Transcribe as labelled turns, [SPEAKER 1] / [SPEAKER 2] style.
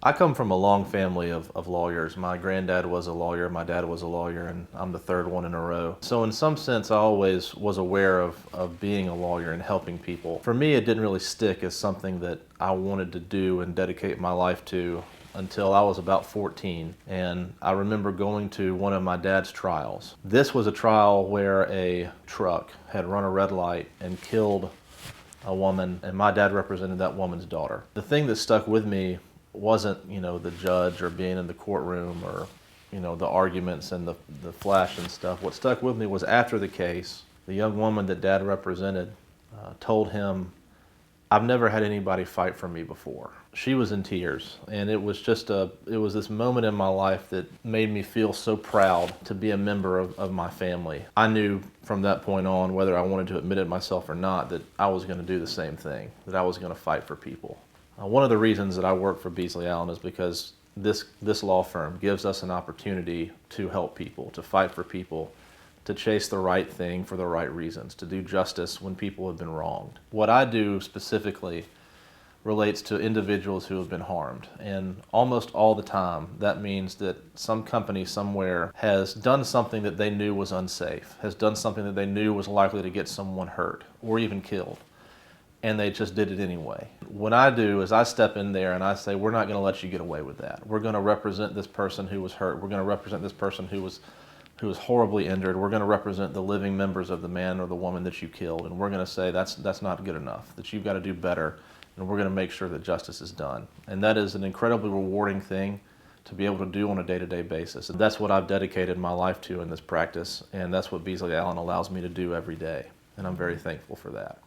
[SPEAKER 1] I come from a long family of lawyers. My granddad was a lawyer, my dad was a lawyer, and I'm the third one in a row. So in some sense, I always was aware of being a lawyer and helping people. For me, it didn't really stick as something that I wanted to do and dedicate my life to until I was about 14. And I remember going to one of my dad's trials. This was a trial where a truck had run a red light and killed a woman, and my dad represented that woman's daughter. The thing that stuck with me wasn't, the judge or being in the courtroom or, the arguments and the flash and stuff. What stuck with me was after the case, the young woman that Dad represented told him, "I've never had anybody fight for me before." She was in tears, and it was this moment in my life that made me feel so proud to be a member of my family. I knew from that point on, whether I wanted to admit it myself or not, that I was going to do the same thing, that I was going to fight for people. One of the reasons that I work for Beasley Allen is because this law firm gives us an opportunity to help people, to fight for people, to chase the right thing for the right reasons, to do justice when people have been wronged. What I do specifically relates to individuals who have been harmed, and almost all the time that means that some company somewhere has done something that they knew was unsafe, has done something that they knew was likely to get someone hurt or even killed, and they just did it anyway. What I do is I step in there and I say, we're not going to let you get away with that. We're going to represent this person who was hurt. We're going to represent this person who was horribly injured. We're going to represent the living members of the man or the woman that you killed, and we're going to say that's not good enough, that you've got to do better, and we're going to make sure that justice is done. And that is an incredibly rewarding thing to be able to do on a day-to-day basis. And that's what I've dedicated my life to in this practice, and that's what Beasley Allen allows me to do every day, and I'm very thankful for that.